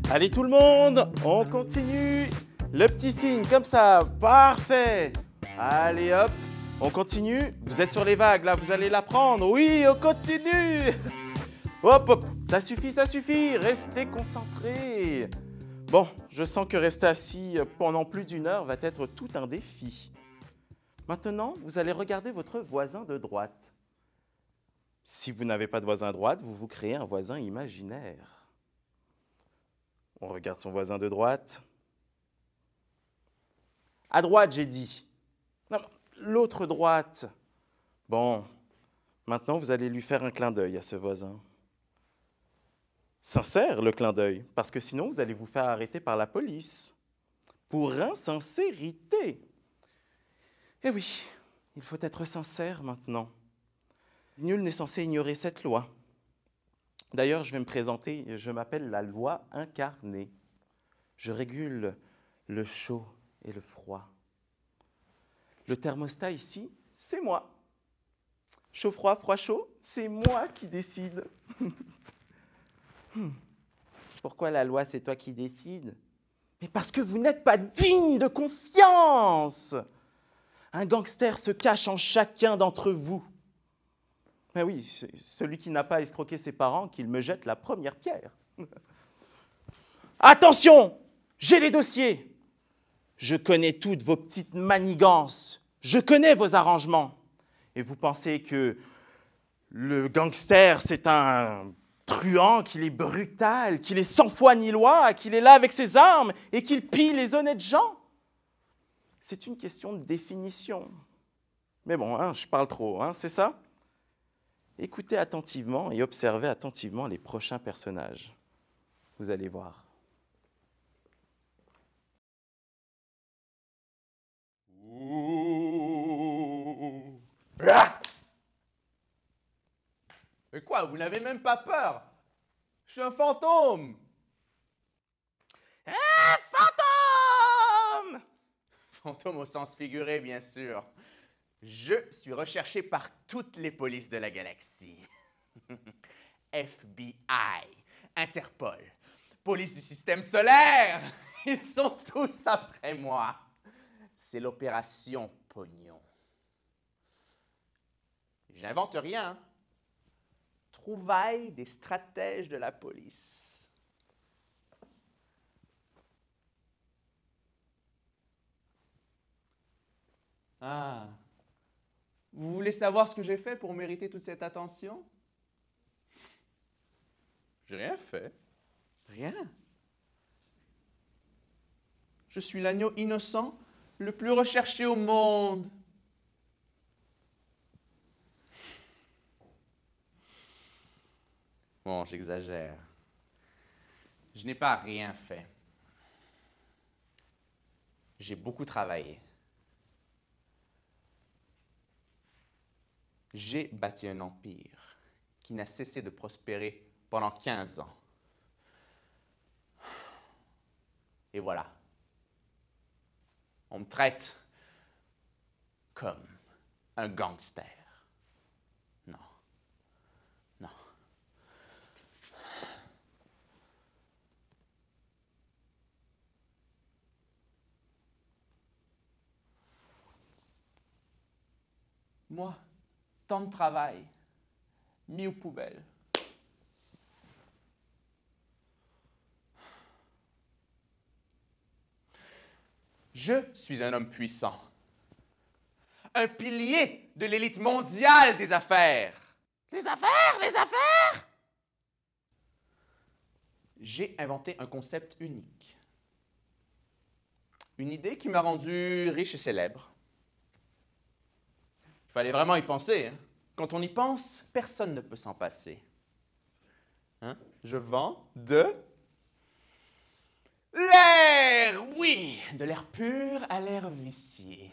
Allez tout le monde, on continue. Le petit signe comme ça, parfait. Allez hop, on continue. Vous êtes sur les vagues là, vous allez la prendre. Oui, on continue. Hop, hop, ça suffit, restez concentrés. Bon, je sens que rester assis pendant plus d'une heure va être tout un défi. Maintenant, vous allez regarder votre voisin de droite. Si vous n'avez pas de voisin à droite, vous vous créez un voisin imaginaire. On regarde son voisin de droite. À droite, j'ai dit. Non, l'autre droite. Bon, maintenant, vous allez lui faire un clin d'œil à ce voisin. Sincère, le clin d'œil, parce que sinon, vous allez vous faire arrêter par la police. Pour insincérité. Eh oui, il faut être sincère maintenant. Nul n'est censé ignorer cette loi. D'ailleurs, je vais me présenter, je m'appelle la loi incarnée. Je régule le chaud et le froid. Le thermostat ici, c'est moi. Chaud-froid, froid-chaud, c'est moi qui décide. Pourquoi la loi, c'est toi qui décides? Mais parce que vous n'êtes pas digne de confiance. Un gangster se cache en chacun d'entre vous. Ben oui, celui qui n'a pas escroqué ses parents, qu'il me jette la première pierre. Attention, j'ai les dossiers. Je connais toutes vos petites manigances. Je connais vos arrangements. Et vous pensez que le gangster, c'est un truand, qu'il est brutal, qu'il est sans foi ni loi, qu'il est là avec ses armes et qu'il pille les honnêtes gens? C'est une question de définition. Mais bon, hein, je parle trop, hein, c'est ça? Écoutez attentivement et observez attentivement les prochains personnages. Vous allez voir. Mais quoi, vous n'avez même pas peur? Je suis un fantôme! Fantôme! Fantôme au sens figuré, bien sûr. Je suis recherché par toutes les polices de la galaxie. FBI, Interpol, police du système solaire. Ils sont tous après moi. C'est l'opération Pognon. J'invente rien. Trouvailles des stratèges de la police. Ah. Vous voulez savoir ce que j'ai fait pour mériter toute cette attention? J'ai rien fait. Rien. Je suis l'agneau innocent le plus recherché au monde. Bon, j'exagère. Je n'ai pas rien fait. J'ai beaucoup travaillé. J'ai bâti un empire qui n'a cessé de prospérer pendant 15 ans. Et voilà. On me traite comme un gangster. Non. Non. Moi, tant de travail, mis aux poubelles. Je suis un homme puissant. Un pilier de l'élite mondiale des affaires. Les affaires, les affaires! J'ai inventé un concept unique. Une idée qui m'a rendu riche et célèbre. Il fallait vraiment y penser. Hein? Quand on y pense, personne ne peut s'en passer. Hein? Je vends de l'air, oui, de l'air pur à l'air vicié.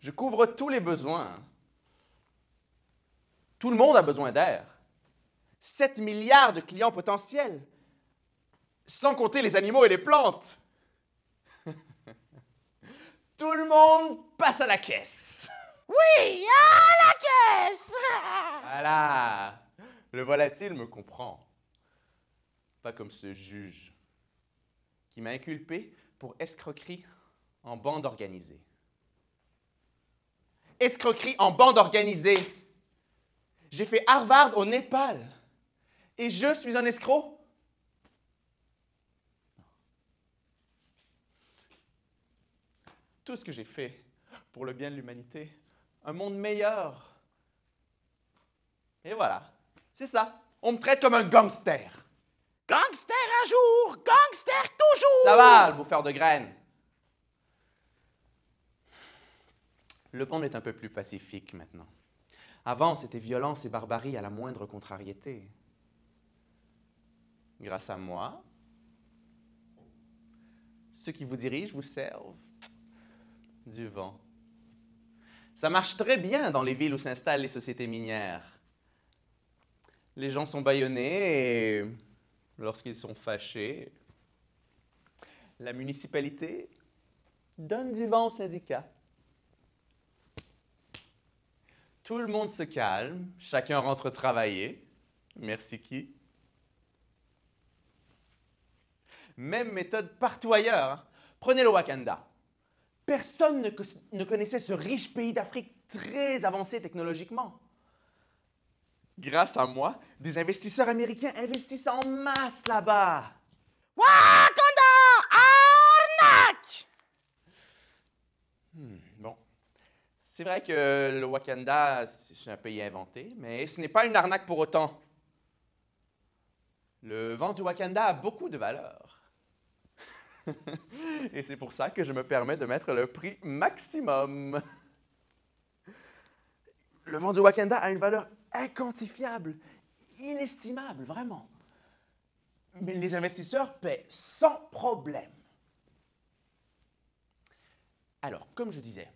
Je couvre tous les besoins. Tout le monde a besoin d'air. 7 milliards de clients potentiels, sans compter les animaux et les plantes. Tout le monde passe à la caisse. Oui, à la caisse! Voilà, le volatile me comprend. Pas comme ce juge qui m'a inculpé pour escroquerie en bande organisée. Escroquerie en bande organisée! J'ai fait Harvard au Népal et je suis un escroc? Tout ce que j'ai fait pour le bien de l'humanité, un monde meilleur. Et voilà, c'est ça. On me traite comme un gangster. Gangster un jour, gangster toujours! Ça va, le bouffeur de graines. Le monde est un peu plus pacifique maintenant. Avant, c'était violence et barbarie à la moindre contrariété. Grâce à moi, ceux qui vous dirigent vous servent du vent. Ça marche très bien dans les villes où s'installent les sociétés minières. Les gens sont bâillonnés et lorsqu'ils sont fâchés, la municipalité donne du vent au syndicat. Tout le monde se calme, chacun rentre travailler. Merci qui? Même méthode partout ailleurs. Hein. Prenez le Wakanda. Personne ne connaissait ce riche pays d'Afrique très avancé technologiquement. Grâce à moi, des investisseurs américains investissent en masse là-bas. Wakanda! Arnaque! Bon. C'est vrai que le Wakanda, c'est un pays inventé, mais ce n'est pas une arnaque pour autant. Le vent du Wakanda a beaucoup de valeur. Et c'est pour ça que je me permets de mettre le prix maximum. Le vent du Wakanda a une valeur inquantifiable, inestimable, vraiment. Mais les investisseurs paient sans problème. Alors, comme je disais,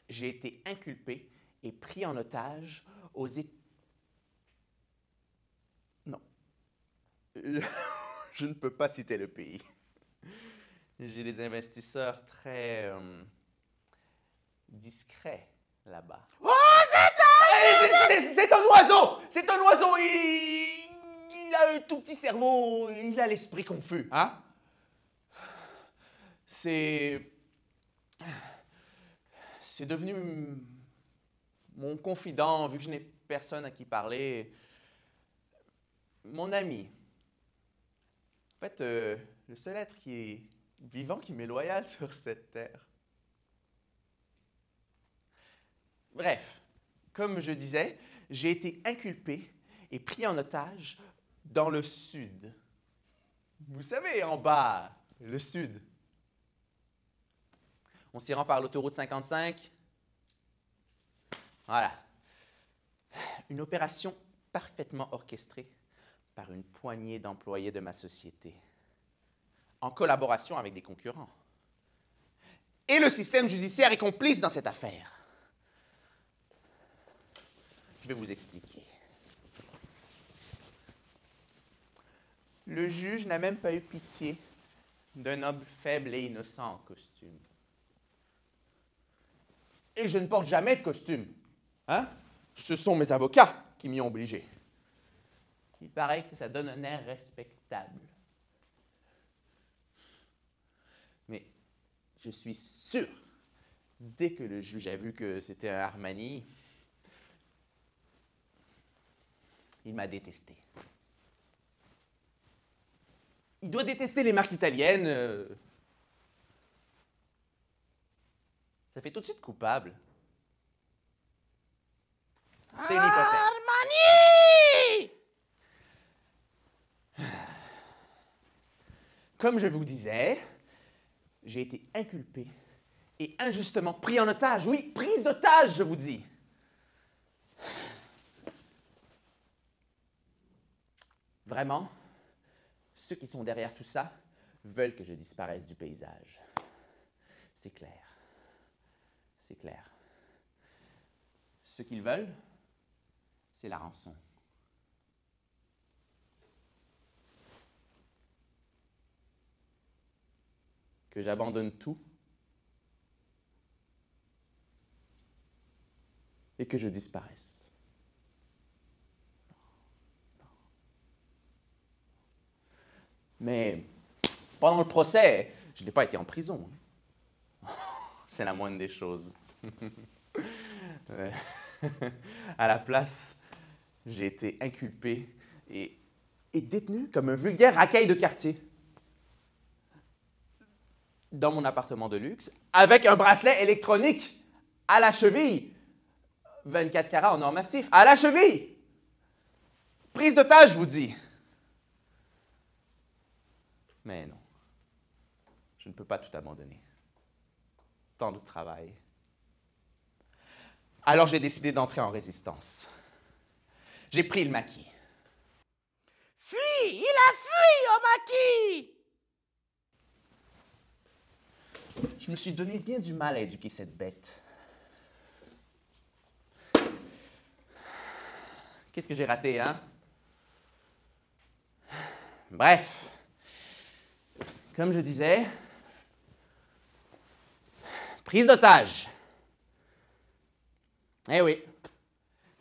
j'ai été inculpé et pris en otage aux États... Non. Je ne peux pas citer le pays. J'ai des investisseurs très discrets là-bas. Aux États-Unis! C'est un oiseau! C'est un oiseau! Il a un tout petit cerveau, il a l'esprit confus, hein? C'est devenu mon confident, vu que je n'ai personne à qui parler. Mon ami. En fait, le seul être qui est vivant, qui m'est loyal sur cette terre. Bref, comme je disais, j'ai été inculpé et pris en otage dans le sud. Vous savez, en bas, le sud. On s'y rend par l'autoroute 55. Voilà. Une opération parfaitement orchestrée par une poignée d'employés de ma société, en collaboration avec des concurrents. Et le système judiciaire est complice dans cette affaire. Je vais vous expliquer. Le juge n'a même pas eu pitié d'un homme faible et innocent en costume. Et je ne porte jamais de costume. Hein? Ce sont mes avocats qui m'y ont obligé. Il paraît que ça donne un air respectable. Mais je suis sûr, dès que le juge a vu que c'était un Armani, il m'a détesté. Il doit détester les marques italiennes. Ça fait tout de suite coupable. C'est une hypothèse. Armani! Comme je vous disais, j'ai été inculpé et injustement pris en otage. Oui, prise d'otage, je vous dis. Vraiment, ceux qui sont derrière tout ça veulent que je disparaisse du paysage. C'est clair. C'est clair. Ce qu'ils veulent, c'est la rançon. Que j'abandonne tout et que je disparaisse. Mais pendant le procès, je n'ai pas été en prison. C'est la moindre des choses. À la place, j'ai été inculpé et détenu comme un vulgaire racaille de quartier. Dans mon appartement de luxe, avec un bracelet électronique à la cheville. 24 carats en or massif, à la cheville. Prise d'otage, je vous dis. Mais non, je ne peux pas tout abandonner. Tant de travail. Alors j'ai décidé d'entrer en résistance. J'ai pris le maquis. Fuis! Il a fui au maquis! Je me suis donné bien du mal à éduquer cette bête. Qu'est-ce que j'ai raté, hein? Bref, comme je disais, prise d'otage. Eh oui,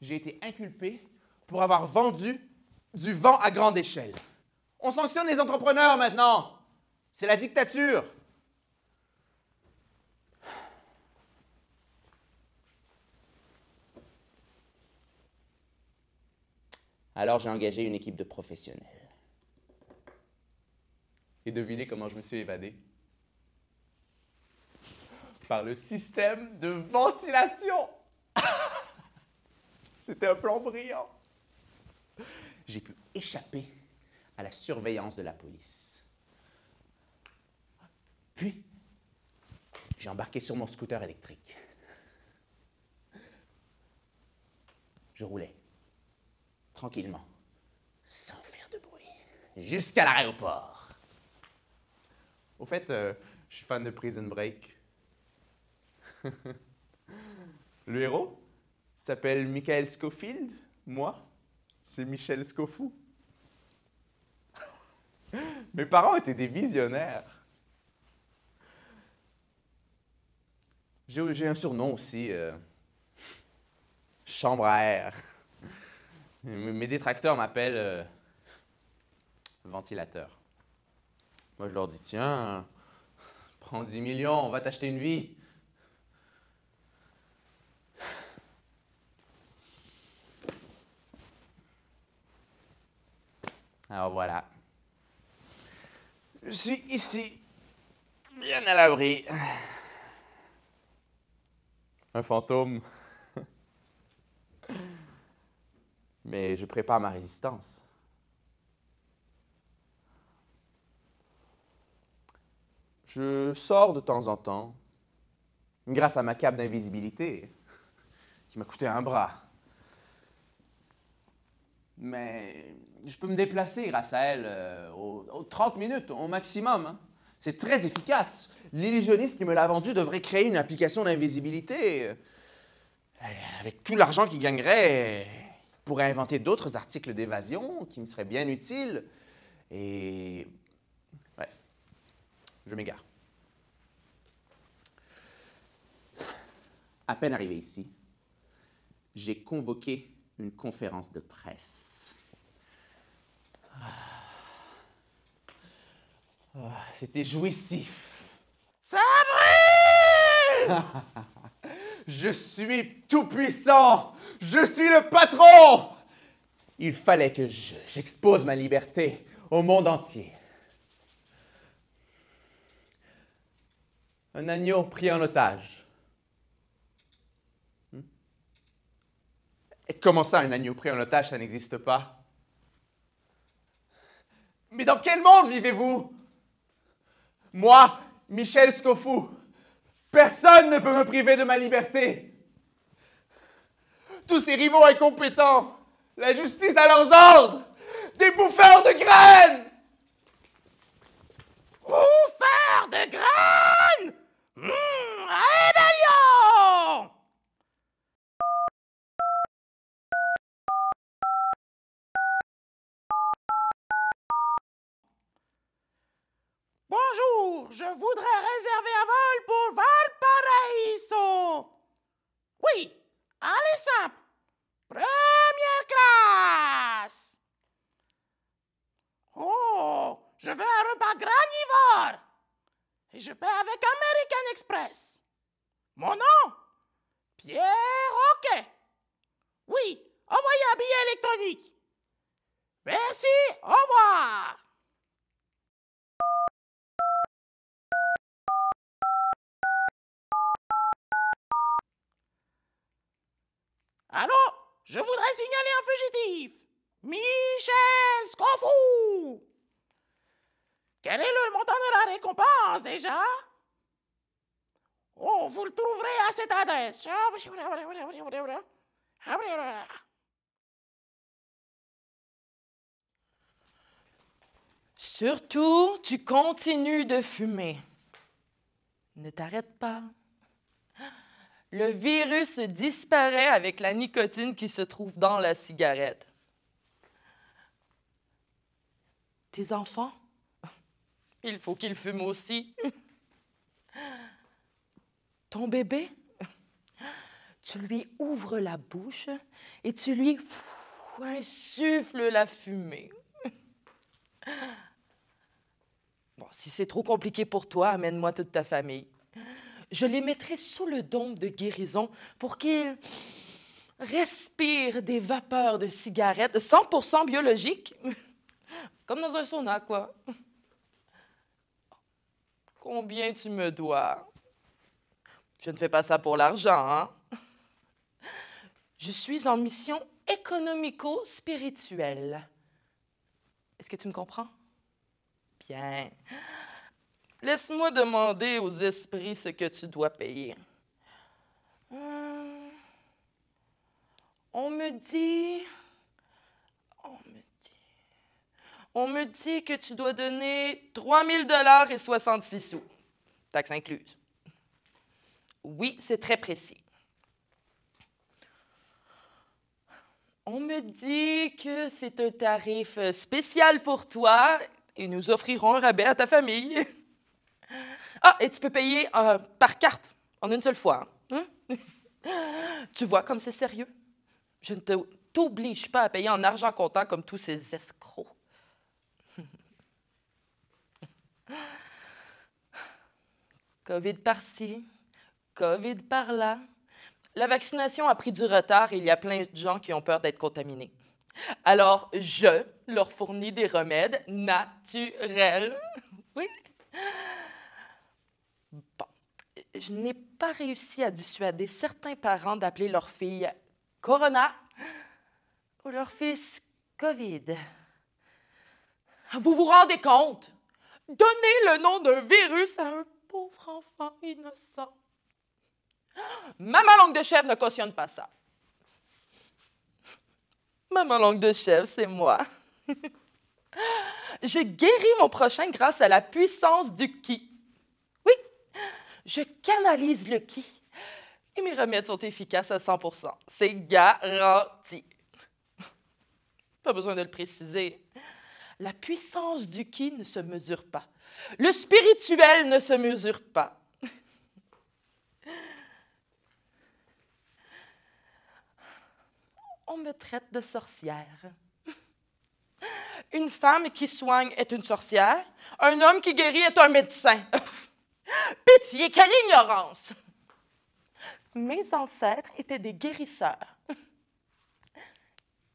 j'ai été inculpé pour avoir vendu du vent à grande échelle. On sanctionne les entrepreneurs maintenant. C'est la dictature. Alors j'ai engagé une équipe de professionnels. Et devinez comment je me suis évadé? Par le système de ventilation. C'était un plan brillant. J'ai pu échapper à la surveillance de la police. Puis, j'ai embarqué sur mon scooter électrique. Je roulais, tranquillement, sans faire de bruit, jusqu'à l'aéroport. Au fait, je suis fan de Prison Break. Le héros s'appelle Michael Scofield. Moi, c'est Michel Scofou. Mes parents étaient des visionnaires. J'ai un surnom aussi, chambre à air. Mes détracteurs m'appellent ventilateur. Moi, je leur dis, tiens, prends 10 millions, on va t'acheter une vie. Alors voilà. Je suis ici, bien à l'abri. Un fantôme. Mais je prépare ma résistance. Je sors de temps en temps, grâce à ma cape d'invisibilité, qui m'a coûté un bras. Mais je peux me déplacer grâce à elle aux 30 minutes au maximum. Hein. C'est très efficace. L'illusionniste qui me l'a vendu devrait créer une application d'invisibilité. Avec tout l'argent qu'il gagnerait, il pourrait inventer d'autres articles d'évasion qui me seraient bien utiles. Et... bref, je m'égare. À peine arrivé ici, j'ai convoqué une conférence de presse. C'était jouissif. Ça brûle! Je suis tout-puissant! Je suis le patron! Il fallait que j'expose ma liberté au monde entier. Un agneau pris en otage. Et comment ça, un agneau pris en otage, ça n'existe pas? Mais dans quel monde vivez-vous? Moi, Michel Scofou, personne ne peut me priver de ma liberté. Tous ces rivaux incompétents, la justice à leurs ordres, des bouffeurs de graines! Bouffeur de graines! Rébellion! Bonjour, je voudrais réserver un vol pour Valparaiso. Oui, allez simple. Première classe. Oh, je veux un et je paie avec American Express. Mon nom? Pierre Roquet. Oui, envoyez un billet électronique. Merci, au revoir. Allô? Je voudrais signaler un fugitif. Michel Scoffou. Quel est le montant de la récompense déjà? Oh, vous le trouverez à cette adresse. Surtout, tu continues de fumer. Ne t'arrête pas. Le virus disparaît avec la nicotine qui se trouve dans la cigarette. Tes enfants, il faut qu'ils fument aussi. Ton bébé, tu lui ouvres la bouche et tu lui insuffles la fumée. Bon, si c'est trop compliqué pour toi, amène-moi toute ta famille. Je les mettrai sous le dôme de guérison pour qu'ils respirent des vapeurs de cigarettes 100% biologiques, comme dans un sauna, quoi. Combien tu me dois? Je ne fais pas ça pour l'argent, hein? Je suis en mission économico-spirituelle. Est-ce que tu me comprends? Bien. Laisse-moi demander aux esprits ce que tu dois payer. On me dit que tu dois donner 3 000 $ et 66 sous, taxes incluses. Oui, c'est très précis. On me dit que c'est un tarif spécial pour toi et nous offrirons un rabais à ta famille. Ah, et tu peux payer par carte, en une seule fois. Hein? Tu vois comme c'est sérieux? Je ne t'oblige pas à payer en argent comptant comme tous ces escrocs. COVID par-ci, COVID par-là. La vaccination a pris du retard et il y a plein de gens qui ont peur d'être contaminés. Alors, je leur fournis des remèdes naturels. Oui. Bon, je n'ai pas réussi à dissuader certains parents d'appeler leur fille Corona ou leur fils COVID. Vous vous rendez compte? Donner le nom d'un virus à un pauvre enfant innocent. Maman langue de chèvre ne cautionne pas ça. Maman langue de chèvre, c'est moi. Je guéris mon prochain grâce à la puissance du ki. Oui, je canalise le ki. Et mes remèdes sont efficaces à 100%. C'est garanti. Pas besoin de le préciser. La puissance du ki ne se mesure pas. Le spirituel ne se mesure pas. On me traite de sorcière. Une femme qui soigne est une sorcière. Un homme qui guérit est un médecin. Pitié, quelle ignorance! Mes ancêtres étaient des guérisseurs.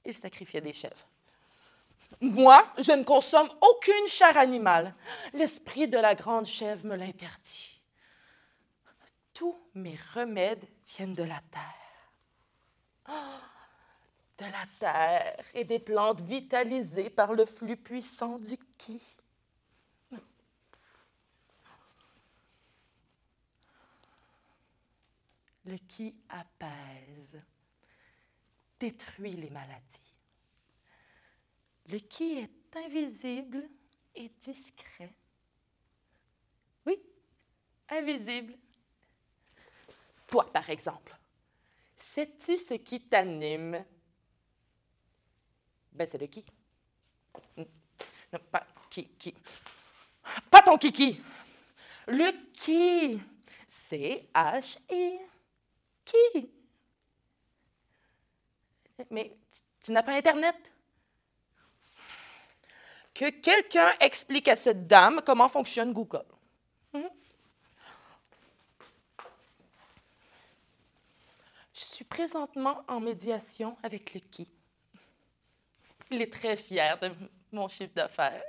Ils sacrifiaient des chèvres. Moi, je ne consomme aucune chair animale. L'esprit de la grande chèvre me l'interdit. Tous mes remèdes viennent de la terre. Oh, de la terre et des plantes vitalisées par le flux puissant du ki. Le ki apaise, détruit les maladies. Le ki est invisible et discret. Oui, invisible. Toi, par exemple, sais-tu ce qui t'anime? Ben, c'est le ki. Non, pas ki. Pas ton kiki. Le ki. C-H-I. Qui? Mais tu n'as pas Internet? Que quelqu'un explique à cette dame comment fonctionne Google. présentement en médiation avec Lucky. Il est très fier de mon chiffre d'affaires.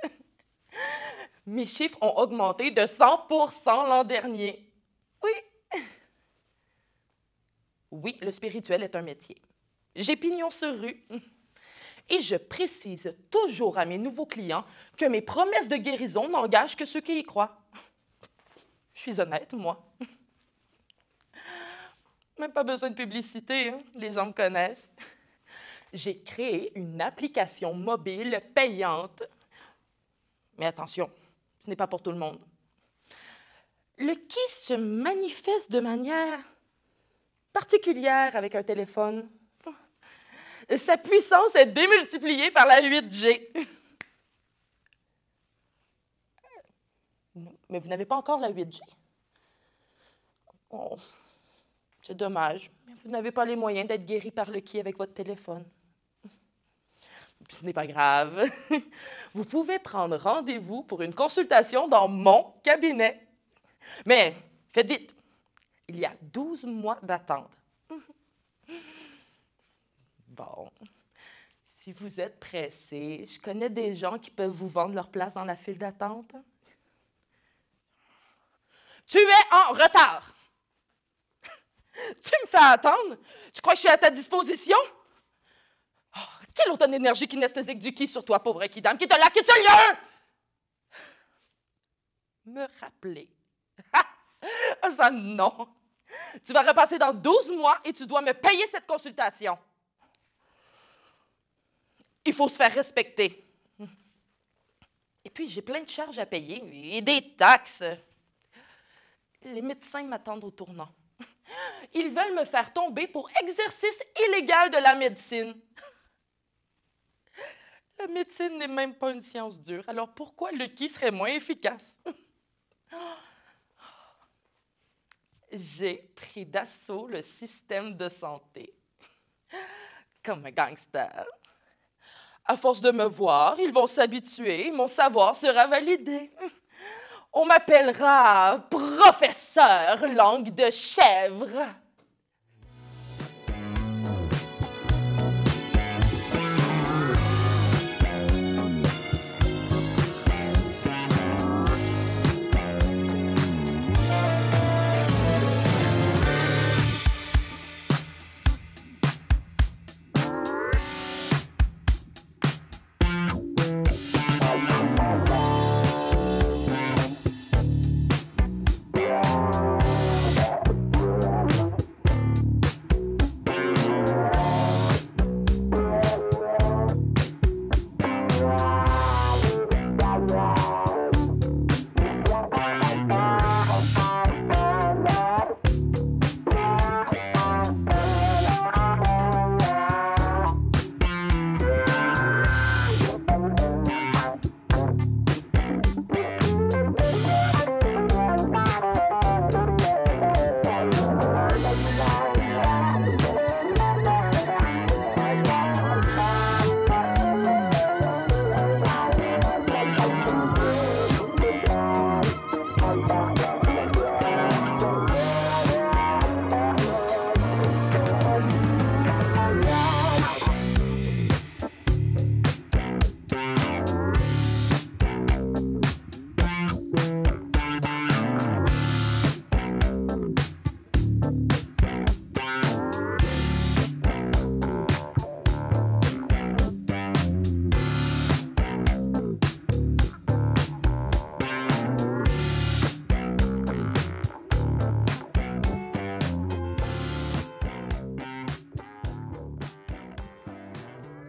Mes chiffres ont augmenté de 100% l'an dernier. Oui. Oui, le spirituel est un métier. J'ai pignon sur rue. Et je précise toujours à mes nouveaux clients que mes promesses de guérison n'engagent que ceux qui y croient. Je suis honnête, moi. Même pas besoin de publicité, hein? Les gens me connaissent. J'ai créé une application mobile payante. Mais attention, ce n'est pas pour tout le monde. Le qui se manifeste de manière particulière avec un téléphone. Sa puissance est démultipliée par la 8G. Mais vous n'avez pas encore la 8G? Oh, c'est dommage. Mais vous n'avez pas les moyens d'être guéri par le qui avec votre téléphone. Ce n'est pas grave. Vous pouvez prendre rendez-vous pour une consultation dans mon cabinet. Mais faites vite. Il y a 12 mois d'attente. Bon, si vous êtes pressé, je connais des gens qui peuvent vous vendre leur place dans la file d'attente. Tu es en retard. Tu me fais attendre? Tu crois que je suis à ta disposition? Oh, quelle automne d'énergie kinesthésique du qui sur toi, pauvre Kidam, qui te l'a quitté lieu! Me rappeler. Ah, ça, non. Tu vas repasser dans 12 mois et tu dois me payer cette consultation. Il faut se faire respecter. Et puis, j'ai plein de charges à payer et des taxes. Les médecins m'attendent au tournant. Ils veulent me faire tomber pour exercice illégal de la médecine. La médecine n'est même pas une science dure, alors pourquoi le qui serait moins efficace? J'ai pris d'assaut le système de santé. Comme un gangster. À force de me voir, ils vont s'habituer, mon savoir sera validé. On m'appellera professeur langue de chèvre.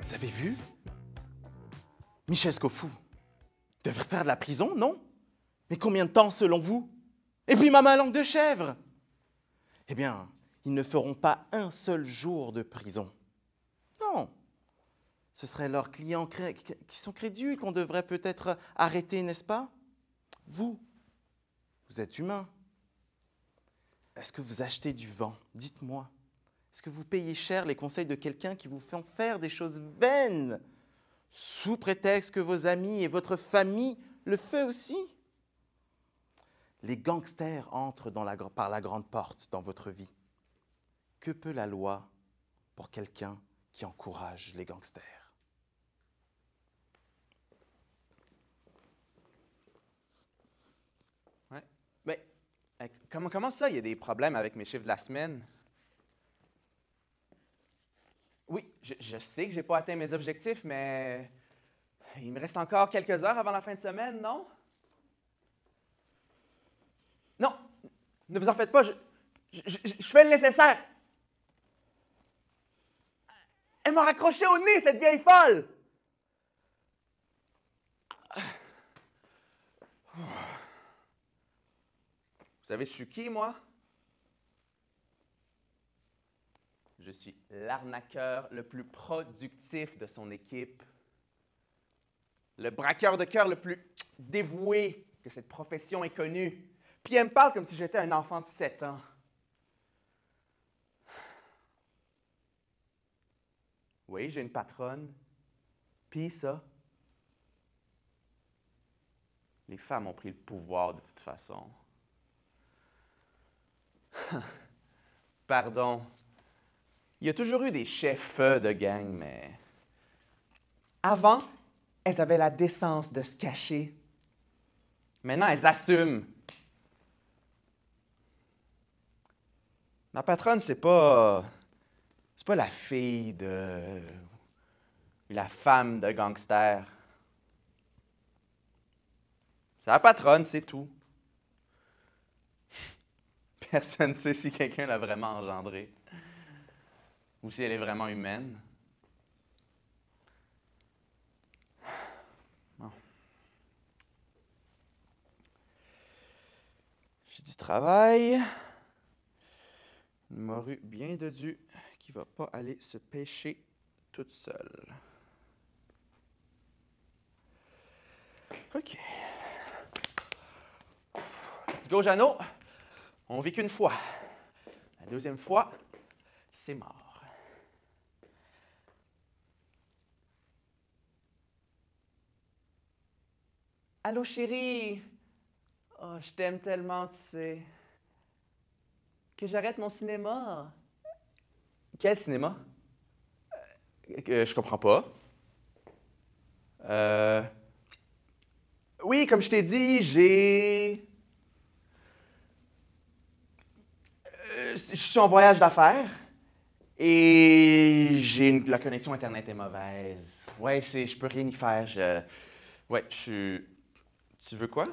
Vous avez vu? Michel Scofou devrait faire de la prison, non? Mais combien de temps selon vous? Et puis Maman Langue de Chèvre? Eh bien, ils ne feront pas un seul jour de prison. Non. Ce seraient leurs clients qui sont crédules qu'on devrait peut-être arrêter, n'est-ce pas? Vous êtes humain. Est-ce que vous achetez du vent? Dites-moi. Est-ce que vous payez cher les conseils de quelqu'un qui vous fait faire des choses vaines, sous prétexte que vos amis et votre famille le font aussi? Les gangsters entrent par la grande porte dans votre vie. Que peut la loi pour quelqu'un qui encourage les gangsters. Ouais. Mais comment ça, il y a des problèmes avec mes chiffres de la semaine? Oui, je sais que j'ai pas atteint mes objectifs, mais il me reste encore quelques heures avant la fin de semaine, non? Non, ne vous en faites pas, je fais le nécessaire. Elle m'a raccroché au nez, cette vieille folle! Vous savez, je suis qui, moi? Je suis l'arnaqueur le plus productif de son équipe. Le braqueur de cœur le plus dévoué que cette profession ait connu. Puis elle me parle comme si j'étais un enfant de 7 ans. Oui, j'ai une patronne. Puis ça, les femmes ont pris le pouvoir de toute façon. Pardon. Il y a toujours eu des chefs de gang, mais avant, elles avaient la décence de se cacher. Maintenant, elles assument. Ma patronne, c'est pas la fille de la femme de gangster. C'est la patronne, c'est tout. Personne ne sait si quelqu'un l'a vraiment engendrée ou si elle est vraiment humaine. Bon. J'ai du travail. Une morue bien dodue qui ne va pas aller se pêcher toute seule. OK. Let's go, Jeannot. On vit qu'une fois. La deuxième fois, c'est mort. Allô, chérie. Oh, je t'aime tellement, tu sais. Que j'arrête mon cinéma. Quel cinéma? Je comprends pas. Oui, comme je t'ai dit, je suis en voyage d'affaires et la connexion Internet est mauvaise. Ouais, je peux rien y faire. Tu veux quoi?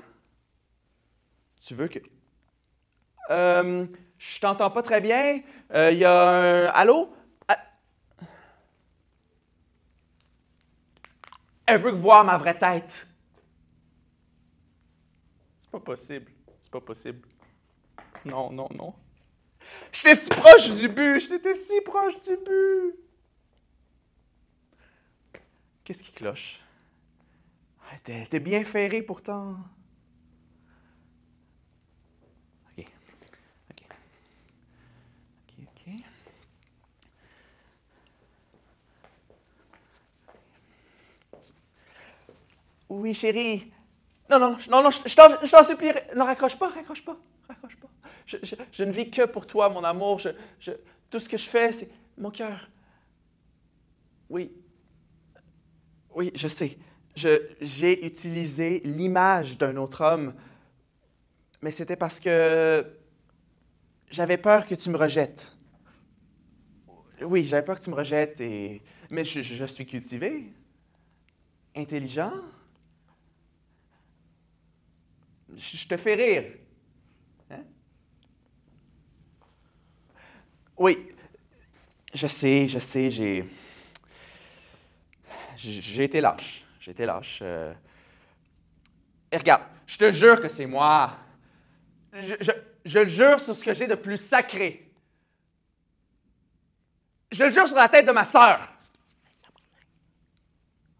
Tu veux que... je t'entends pas très bien. Il y a un... Allô? Elle veut voir ma vraie tête. C'est pas possible. C'est pas possible. Non, non, non. J'étais si proche du but! J'étais si proche du but! Qu'est-ce qui cloche? T'es bien ferré pourtant. OK. OK. OK, OK. Oui, chérie. Non, je t'en supplie. Non, raccroche pas. Je ne vis que pour toi, mon amour. Tout ce que je fais, c'est mon cœur. Oui. Oui, je sais. J'ai utilisé l'image d'un autre homme, mais c'était parce que j'avais peur que tu me rejettes. Oui, j'avais peur que tu me rejettes, mais je suis cultivé, intelligent. Je te fais rire. Hein? Oui, je sais, j'ai été lâche. Et regarde, je te jure que c'est moi. Je le jure sur ce que j'ai de plus sacré. Je le jure sur la tête de ma sœur.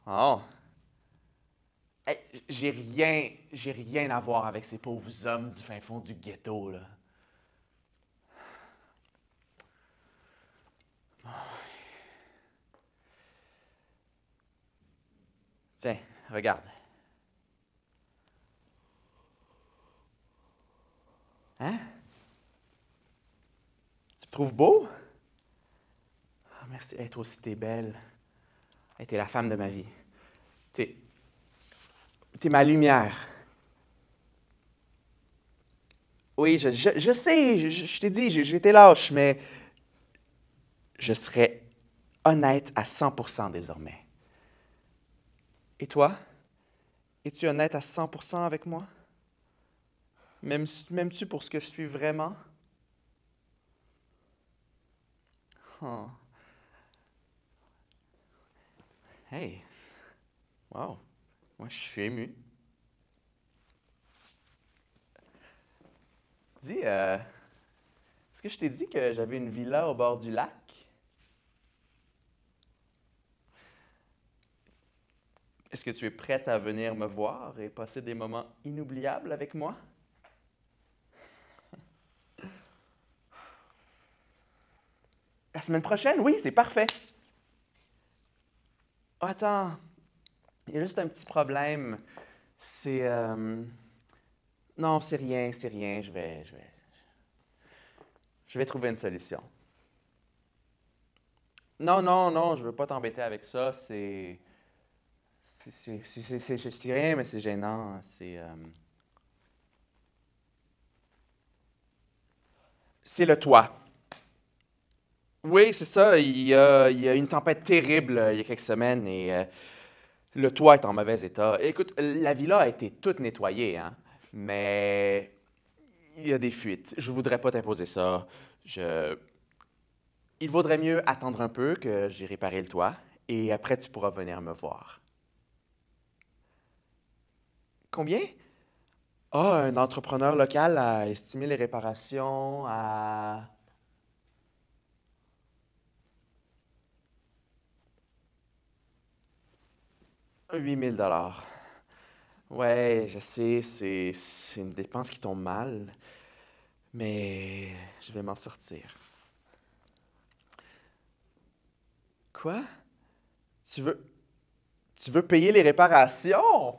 Oh. Hey, j'ai rien à voir avec ces pauvres hommes du fin fond du ghetto, là. Tiens, regarde. Hein? Tu me trouves beau? Oh, Merci. Hey, toi aussi, t'es belle. Hey, t'es la femme de ma vie. T'es ma lumière. Oui, je sais, je t'ai dit, j'étais lâche, mais je serai honnête à 100% désormais. Et toi? Es-tu honnête à 100% avec moi? M'aimes-tu pour ce que je suis vraiment? Oh. Hey, wow, moi je suis ému. Dis, est-ce que je t'ai dit que j'avais une villa au bord du lac? Est-ce que tu es prête à venir me voir et passer des moments inoubliables avec moi? La semaine prochaine? Oui, c'est parfait. Oh, attends, il y a juste un petit problème. C'est... Non, c'est rien. Je vais trouver une solution. Non, je veux pas t'embêter avec ça. C'est rien, mais c'est gênant. C'est le toit. Oui, c'est ça. Il y a une tempête terrible il y a quelques semaines et le toit est en mauvais état. Écoute, la villa a été toute nettoyée, hein, mais il y a des fuites. Je voudrais pas t'imposer ça. Il vaudrait mieux attendre un peu que j'ai réparé le toit et après tu pourras venir me voir. Combien? Ah, un entrepreneur local a estimé les réparations à... 8 000 $. Ouais, je sais, c'est une dépense qui tombe mal, mais je vais m'en sortir. Quoi? Tu veux payer les réparations?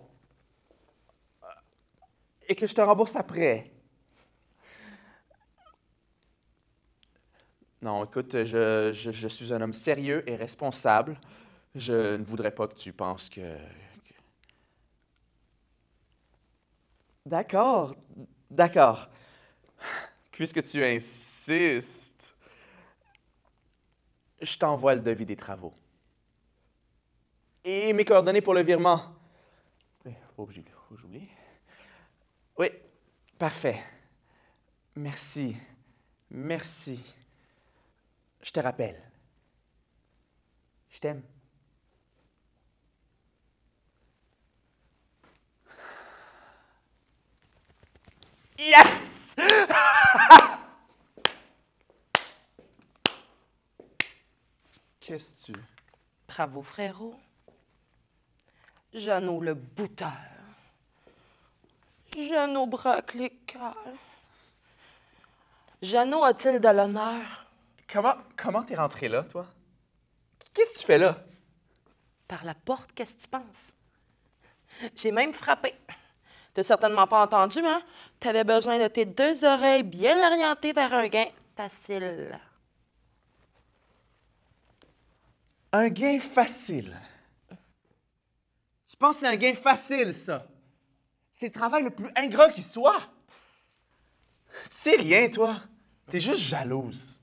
Et que je te rembourse après? Non, écoute, je suis un homme sérieux et responsable. Je ne voudrais pas que tu penses que... D'accord. Puisque tu insistes, je t'envoie le devis des travaux. Et mes coordonnées pour le virement. Faut que j'oublie. Oui, parfait. Merci. Je te rappelle. Je t'aime. Yes! Qu'est-ce que tu... Bravo, frérot. Jeannot le bouteur. Jeannot braque les cœurs. Jeannot a-t-il de l'honneur? Comment t'es rentré là, toi? Qu'est-ce que tu fais là? Par la porte, qu'est-ce que tu penses? J'ai même frappé. T'as certainement pas entendu, hein? T'avais besoin de tes deux oreilles bien orientées vers un gain facile. Un gain facile. Tu penses que c'est un gain facile, ça? C'est le travail le plus ingrat qui soit. Tu sais rien, toi. T'es juste jalouse.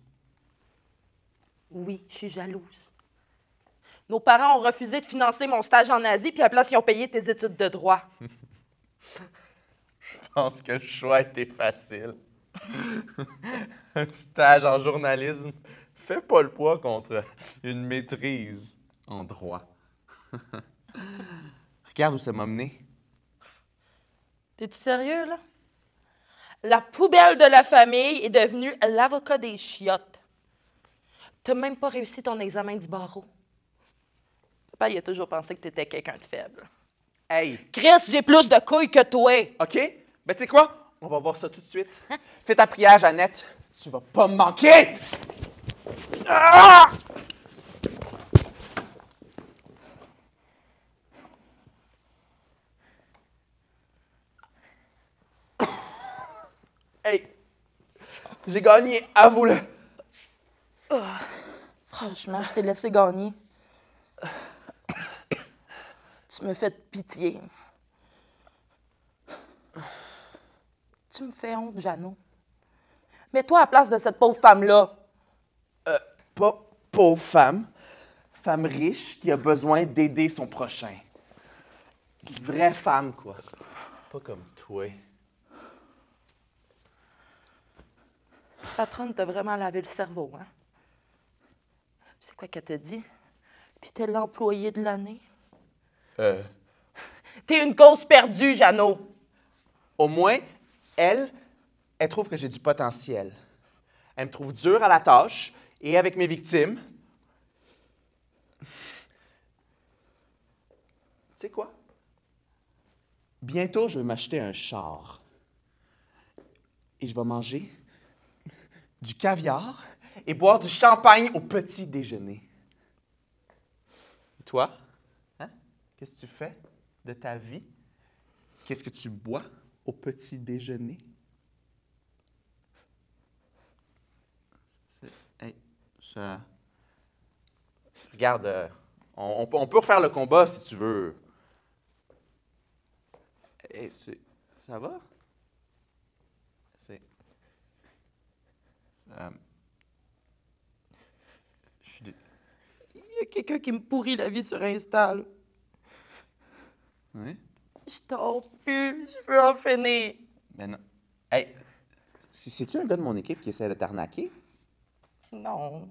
Oui, je suis jalouse. Nos parents ont refusé de financer mon stage en Asie, puis à la place, ils ont payé tes études de droit. Je pense que le choix était facile. Un stage en journalisme fait pas le poids contre une maîtrise en droit. Regarde où ça m'a mené. T'es-tu sérieux, là? La poubelle de la famille est devenue l'avocat des chiottes. T'as même pas réussi ton examen du barreau. Papa, il a toujours pensé que t'étais quelqu'un de faible. Hey! Chris, j'ai plus de couilles que toi! OK? Ben, tu sais quoi? On va voir ça tout de suite. Fais ta prière, Jeannette. Tu vas pas me manquer! Ah! Hey! J'ai gagné, avoue-le! Franchement, je t'ai laissé gagner. Tu me fais de pitié. Tu me fais honte, Jeannot. Mets-toi à la place de cette pauvre femme-là. Pas pauvre femme. Femme riche qui a besoin d'aider son prochain. Une vraie femme, quoi. Pas comme toi. Ta patronne t'a vraiment lavé le cerveau, hein? C'est quoi qu'elle t'a dit? T'étais l'employé de l'année? T'es une cause perdue, Jeannot. Au moins, elle trouve que j'ai du potentiel. Elle me trouve dur à la tâche et avec mes victimes. Tu sais quoi? Bientôt, je vais m'acheter un char. Et je vais manger du caviar et boire du champagne au petit déjeuner. Et toi? Hein? Qu'est-ce que tu fais de ta vie? Qu'est-ce que tu bois au petit déjeuner? Hey, ça... Regarde, on peut refaire le combat si tu veux. Hey, ça va? C'est... Il y a quelqu'un qui me pourrit la vie sur Insta, là. Oui? Je dors plus, je veux en finir. Mais non. Hey, c'est-tu un gars de mon équipe qui essaie de t'arnaquer? Non.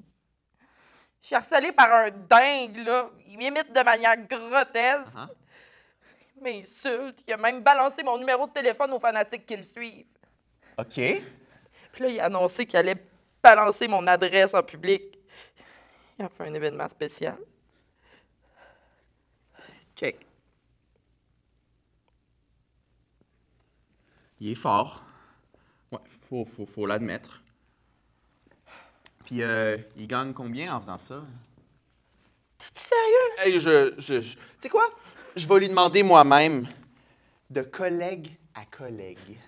Je suis harcelée par un dingue, là. Il m'imite de manière grotesque. Uh-huh. Il m'insulte. Il a même balancé mon numéro de téléphone aux fanatiques qui le suivent. OK. Puis là, il a annoncé qu'il allait balancer mon adresse en public. Il a fait un événement spécial. Check. Il est fort. Ouais, faut l'admettre. Puis, il gagne combien en faisant ça? T'es-tu sérieux? Hey, tu sais quoi? Je vais lui demander moi-même, de collègue à collègue.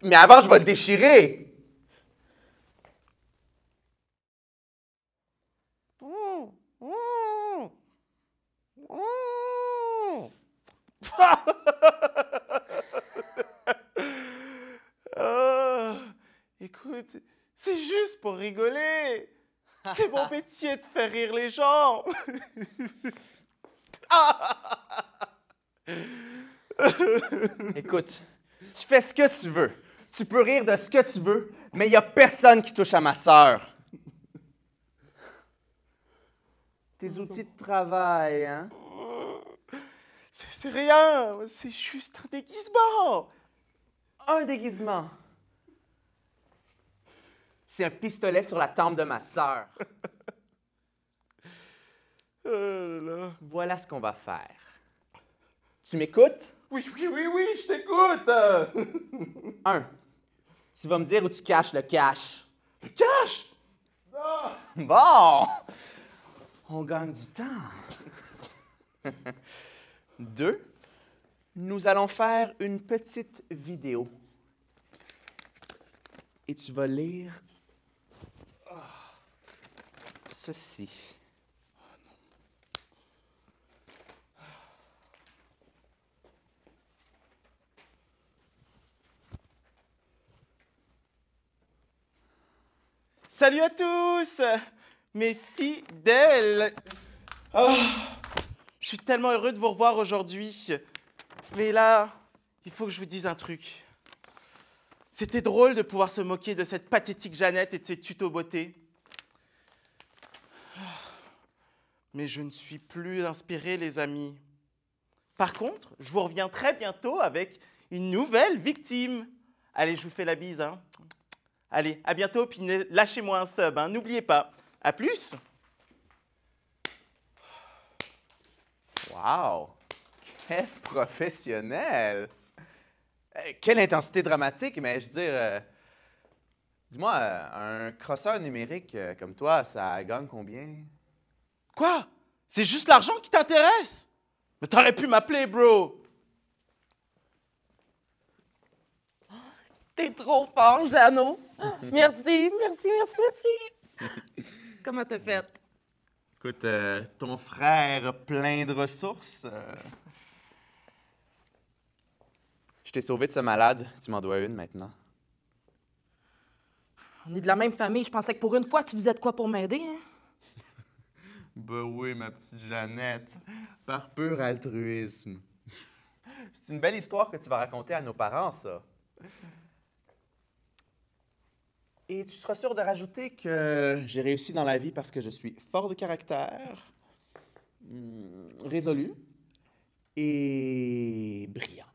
Mais avant, je vais le déchirer! Oh, écoute, c'est juste pour rigoler. C'est mon métier de faire rire les gens. Écoute, tu fais ce que tu veux. Tu peux rire de ce que tu veux, mais il n'y a personne qui touche à ma sœur. Tes outils de travail, hein? C'est rien, c'est juste un déguisement. Un déguisement. C'est un pistolet sur la tempe de ma sœur. Oh là là. Voilà ce qu'on va faire. Tu m'écoutes? Oui, je t'écoute. 1. Tu vas me dire où tu caches le cash. Le cash. Ah. Bon! On gagne du temps. 2. Nous allons faire une petite vidéo. Et tu vas lire ceci. Salut à tous, mes fidèles. Oh, je suis tellement heureux de vous revoir aujourd'hui. Mais là, il faut que je vous dise un truc. C'était drôle de pouvoir se moquer de cette pathétique Jeannette et de ses tutos beauté. Mais je ne suis plus inspiré, les amis. Par contre, je vous reviens très bientôt avec une nouvelle victime. Allez, je vous fais la bise, hein. Allez, à bientôt, puis lâchez-moi un sub, hein. N'oubliez pas. À plus. Wow! Quel professionnel! Quelle intensité dramatique, mais je veux dire, dis-moi, un crosseur numérique comme toi, ça gagne combien? Quoi? C'est juste l'argent qui t'intéresse? Mais t'aurais pu m'appeler, bro. T'es trop fort, Jeannot. Merci, merci, merci, merci. Comment t'as fait? Écoute, ton frère plein de ressources. Je t'ai sauvé de ce malade. Tu m'en dois une maintenant. On est de la même famille. Je pensais que pour une fois, tu faisais de quoi pour m'aider, hein? Ben oui, ma petite Jeannette. Par pur altruisme. C'est une belle histoire que tu vas raconter à nos parents, ça. Et tu seras sûr de rajouter que j'ai réussi dans la vie parce que je suis fort de caractère, résolu et brillant.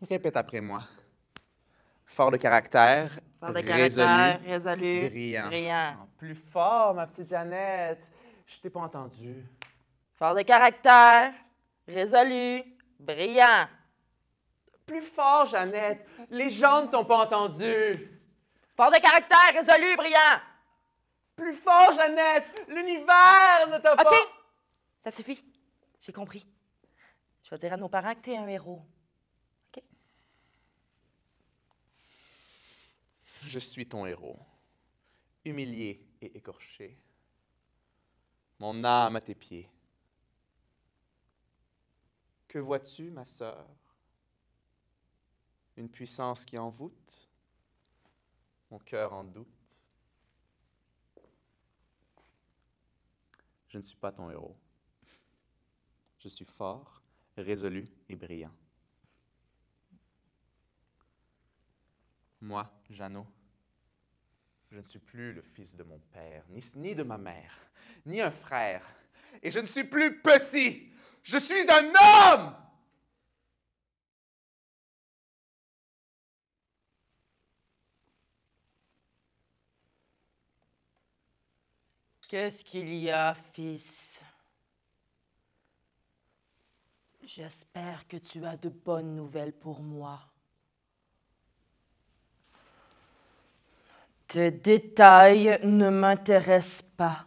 Répète après moi. Fort de caractère, Fort de caractère, résolu, brillant. brillant. Plus fort, ma petite Jeannette. Je t'ai pas entendu. Fort de caractère, résolu, brillant. Plus fort, Jeannette. Les gens ne t'ont pas entendu. Fort de caractère, résolu, brillant. Plus fort, Jeannette. L'univers ne t'a pas... OK, ça suffit. J'ai compris. Je vais dire à nos parents que t'es un héros. OK? Je suis ton héros, humilié et écorché. Mon âme à tes pieds. Que vois-tu, ma sœur? Une puissance qui envoûte? Mon cœur en doute. Je ne suis pas ton héros. Je suis fort, résolu et brillant. Moi, Jeannot, je ne suis plus le fils de mon père, ni de ma mère, ni un frère. Et je ne suis plus petit. Je suis un homme! Qu'est-ce qu'il y a, fils? J'espère que tu as de bonnes nouvelles pour moi. Tes détails ne m'intéressent pas.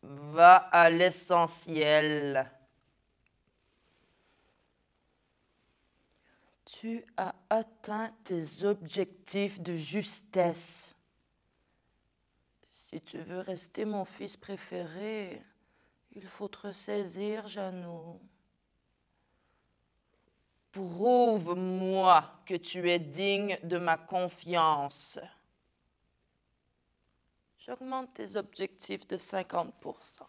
Va à l'essentiel. Tu as atteint tes objectifs de justesse. Si tu veux rester mon fils préféré, il faut te ressaisir, Jeannot. Prouve-moi que tu es digne de ma confiance. J'augmente tes objectifs de 50%.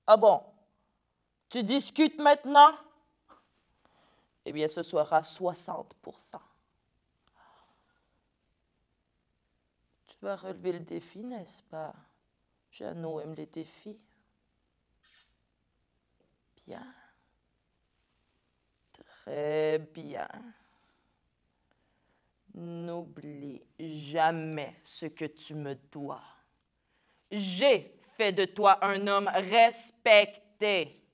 Ah bon? Tu discutes maintenant? Eh bien, ce sera 60%. Tu vas relever le défi, n'est-ce pas? Jeannot aime les défis. Bien. Très bien. N'oublie jamais ce que tu me dois. J'ai fait de toi un homme respecté.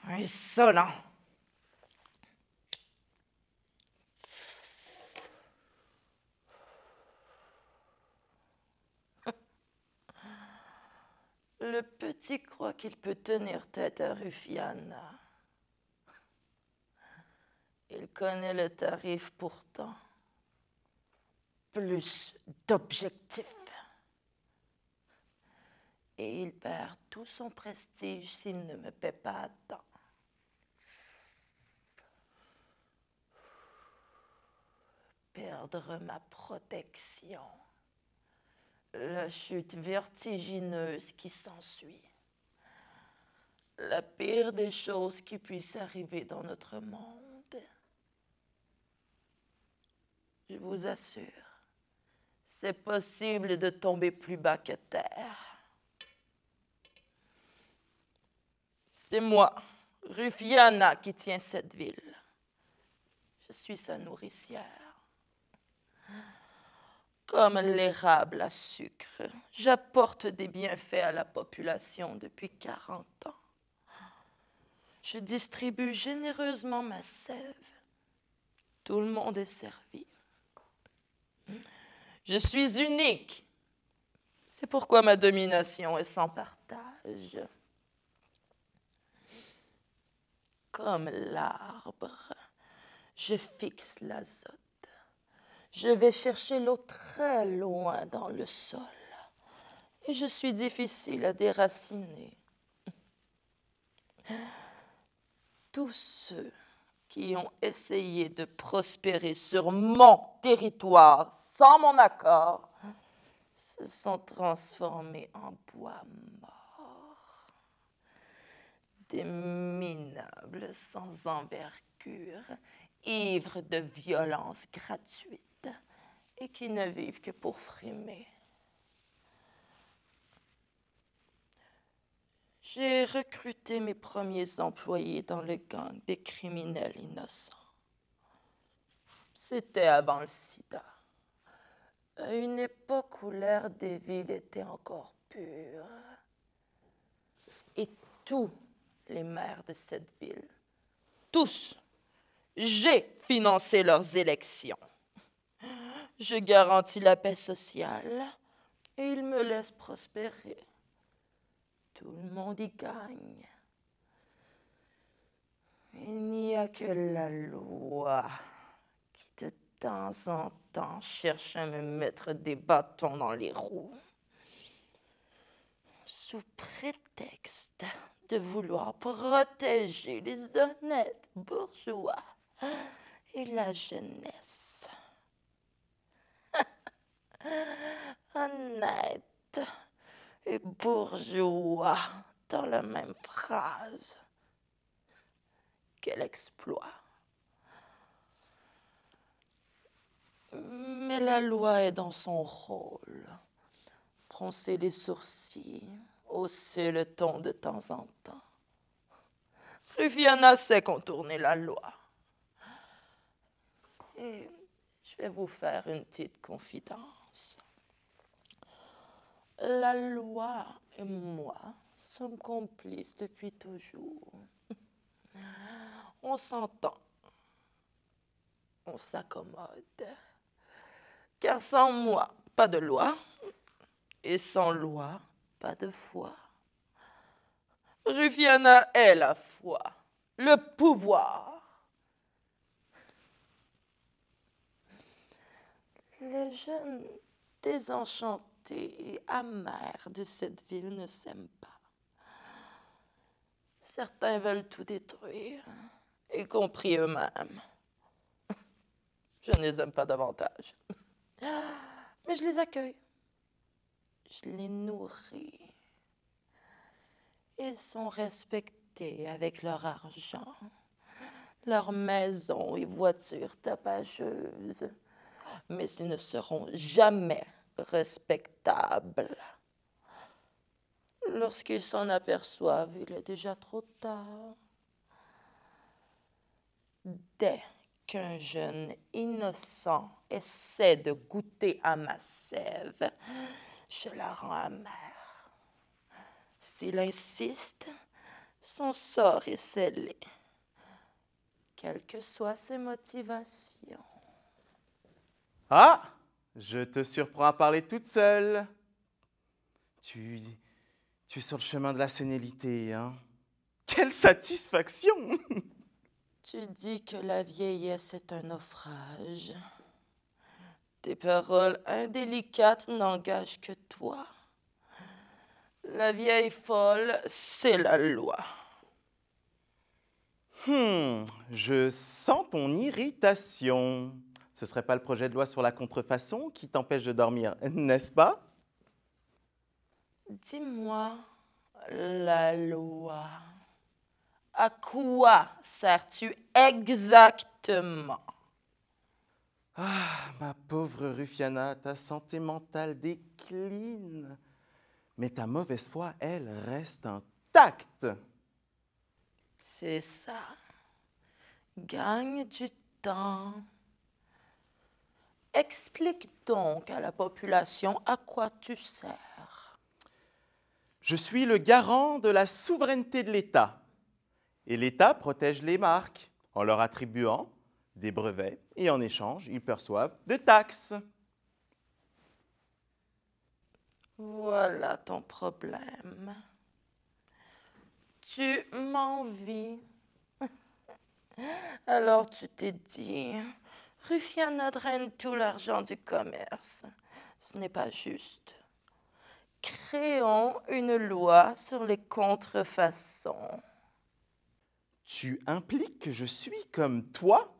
Insolent. Le petit croit qu'il peut tenir tête à Rufiana. Il connaît le tarif pourtant. Plus d'objectifs. Et il perd tout son prestige s'il ne me paie pas à temps. Perdre ma protection. La chute vertigineuse qui s'ensuit. La pire des choses qui puissent arriver dans notre monde. Je vous assure, c'est possible de tomber plus bas que terre. C'est moi, Rufiana, qui tient cette ville. Je suis sa nourricière. Comme l'érable à sucre, j'apporte des bienfaits à la population depuis 40 ans. Je distribue généreusement ma sève. Tout le monde est servi. Je suis unique. C'est pourquoi ma domination est sans partage. Comme l'arbre, je fixe l'azote. Je vais chercher l'eau très loin dans le sol. Et je suis difficile à déraciner. Tous ceux qui ont essayé de prospérer sur mon territoire sans mon accord se sont transformés en bois mort. Des minables sans envergure, ivres de violence gratuite et qui ne vivent que pour frimer. J'ai recruté mes premiers employés dans le gang des criminels innocents. C'était avant le sida, à une époque où l'air des villes était encore pur. Et tous les maires de cette ville, tous, j'ai financé leurs élections. Je garantis la paix sociale et ils me laissent prospérer. Tout le monde y gagne. Il n'y a que la loi qui de temps en temps cherche à me mettre des bâtons dans les roues. Sous prétexte de vouloir protéger les honnêtes bourgeois et la jeunesse. Honnête et bourgeois dans la même phrase. Quel exploit! Mais la loi est dans son rôle. Froncer les sourcils, hausser le ton de temps en temps. Rufiana sait contourner la loi. Et je vais vous faire une petite confidence. La loi et moi sommes complices depuis toujours. On s'entend. On s'accommode. Car sans moi, pas de loi. Et sans loi, pas de foi. Rufiana est la foi, le pouvoir. Les jeunes désenchantés et amers de cette ville ne s'aiment pas. Certains veulent tout détruire, y compris eux-mêmes. Je ne les aime pas davantage. Mais je les accueille. Je les nourris. Ils sont respectés avec leur argent, leurs maisons et voitures tapageuses. Mais ils ne seront jamais respectables. Lorsqu'ils s'en aperçoivent, il est déjà trop tard. Dès qu'un jeune innocent essaie de goûter à ma sève, je la rends amère. S'il insiste, son sort est scellé, quelles que soient ses motivations. Ah, je te surprends à parler toute seule. Tu es sur le chemin de la sénilité, hein? Quelle satisfaction! Tu dis que la vieillesse est un naufrage. Tes paroles indélicates n'engagent que toi. La vieille folle, c'est la loi. Je sens ton irritation. Ce serait pas le projet de loi sur la contrefaçon qui t'empêche de dormir, n'est-ce pas? Dis-moi, la loi, à quoi sers-tu exactement? Ah, ma pauvre Rufiana, ta santé mentale décline. Mais ta mauvaise foi, elle, reste intacte. C'est ça. Gagne du temps. Explique donc à la population à quoi tu sers. Je suis le garant de la souveraineté de l'État. Et l'État protège les marques en leur attribuant des brevets et en échange, ils perçoivent des taxes. Voilà ton problème. Tu m'envies. Alors tu t'es dit, Rufiana draine tout l'argent du commerce. Ce n'est pas juste. Créons une loi sur les contrefaçons. Tu impliques que je suis comme toi?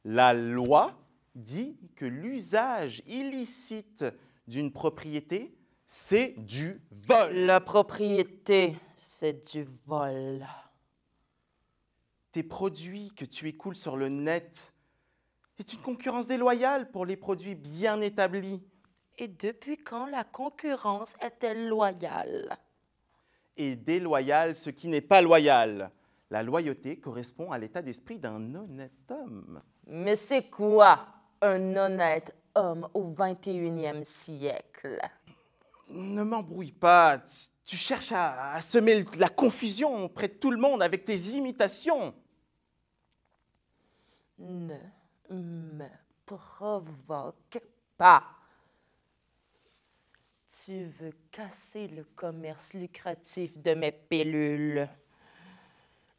La loi dit que l'usage illicite d'une propriété, c'est du vol. La propriété, c'est du vol. Tes produits que tu écoules sur le net est une concurrence déloyale pour les produits bien établis. Et depuis quand la concurrence est-elle loyale? Et déloyale ce qui n'est pas loyal. La loyauté correspond à l'état d'esprit d'un honnête homme. Mais c'est quoi un honnête homme au 21e siècle? Ne m'embrouille pas. Tu cherches à semer la confusion auprès de tout le monde avec tes imitations. Ne me provoque pas. Tu veux casser le commerce lucratif de mes pilules.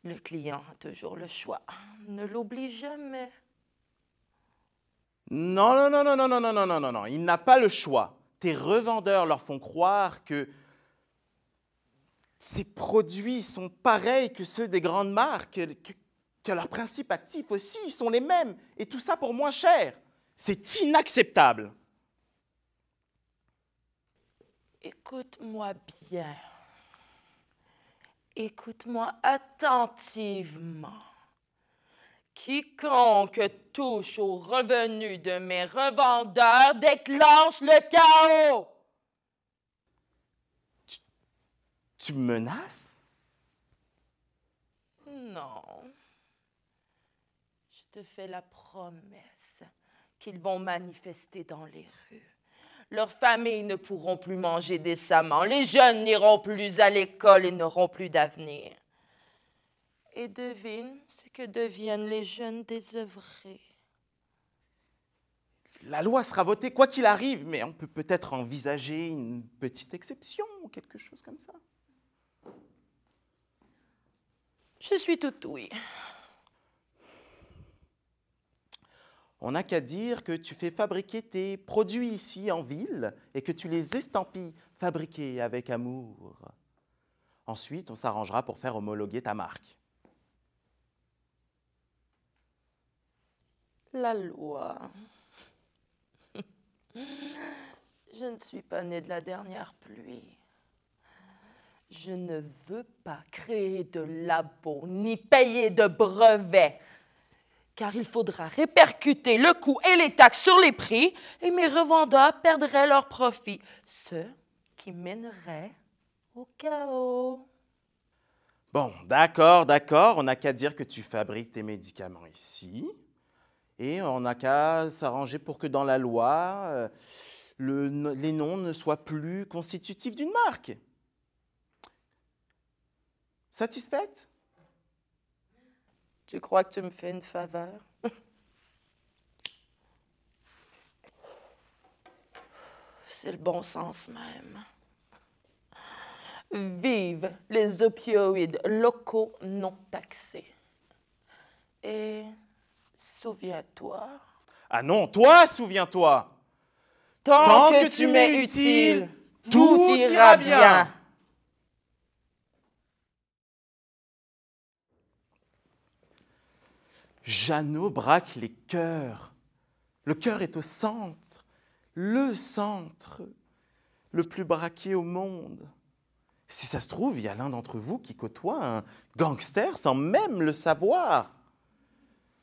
Le client a toujours le choix. Ne l'oublie jamais. Non, non, non, non, non, non, non, non, non, non, non. Il n'a pas le choix. Tes revendeurs leur font croire que ces produits sont pareils que ceux des grandes marques, que leurs principes actifs aussi sont les mêmes, et tout ça pour moins cher. C'est inacceptable. Écoute-moi bien. Écoute-moi attentivement. Quiconque touche aux revenus de mes revendeurs déclenche le chaos. Tu me menaces? Non. Je te fais la promesse qu'ils vont manifester dans les rues. Leurs familles ne pourront plus manger décemment. Les jeunes n'iront plus à l'école et n'auront plus d'avenir. Et devine ce que deviennent les jeunes désœuvrés. La loi sera votée quoi qu'il arrive, mais on peut peut-être envisager une petite exception ou quelque chose comme ça. Je suis tout oui. On n'a qu'à dire que tu fais fabriquer tes produits ici en ville et que tu les estampilles fabriqués avec amour. Ensuite, on s'arrangera pour faire homologuer ta marque. La loi. Je ne suis pas née de la dernière pluie. Je ne veux pas créer de labo ni payer de brevets, car il faudra répercuter le coût et les taxes sur les prix et mes revendeurs perdraient leur profit, ce qui mènerait au chaos. Bon, d'accord, d'accord, on n'a qu'à dire que tu fabriques tes médicaments ici et on n'a qu'à s'arranger pour que dans la loi, les noms ne soient plus constitutifs d'une marque. Satisfaite? Tu crois que tu me fais une faveur? C'est le bon sens même. Vive les opioïdes locaux non taxés. Et souviens-toi. Ah non, toi, souviens-toi! Tant que tu m'es utile, tout ira bien. Jeannot braque les cœurs. Le cœur est au centre, le centre, le plus braqué au monde. Si ça se trouve, il y a l'un d'entre vous qui côtoie un gangster sans même le savoir.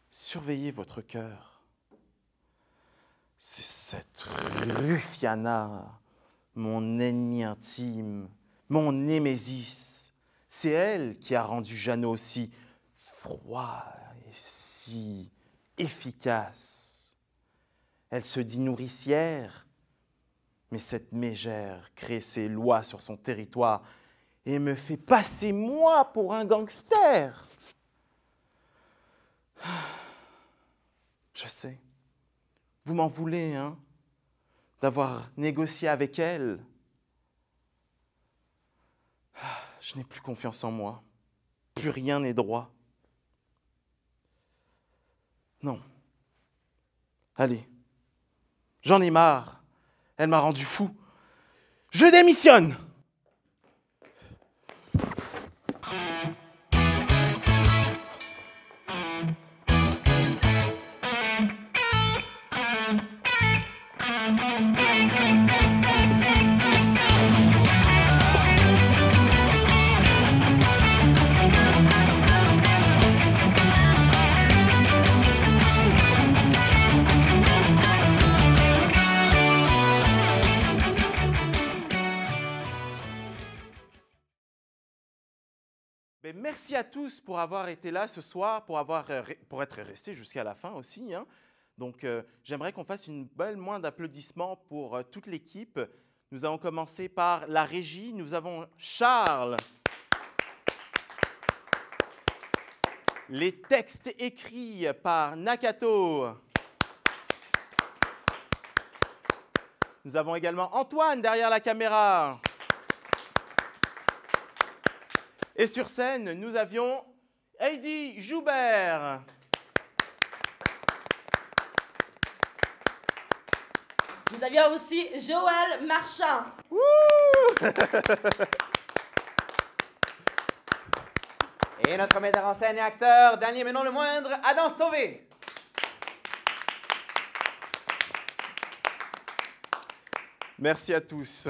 Surveillez votre cœur. C'est cette Rufiana, mon ennemi intime, mon némésis. C'est elle qui a rendu Jeannot si froid et si efficace. Elle se dit nourricière, mais cette mégère crée ses lois sur son territoire et me fait passer moi pour un gangster. Je sais, vous m'en voulez, hein, d'avoir négocié avec elle. Je n'ai plus confiance en moi, plus rien n'est droit. Non. Allez. J'en ai marre. Elle m'a rendu fou. Je démissionne! Ben, merci à tous pour avoir été là ce soir, pour être restés jusqu'à la fin aussi, hein. Donc, j'aimerais qu'on fasse une belle main d'applaudissements pour toute l'équipe. Nous allons commencer par la régie. Nous avons Charles. Les textes écrits par Nakato. Nous avons également Antoine derrière la caméra. Et sur scène, nous avions Heidi Joubert. Nous avions aussi Joël Marchand. Et notre metteur en scène et acteur, dernier mais non le moindre, Adam Sauvé. Merci à tous.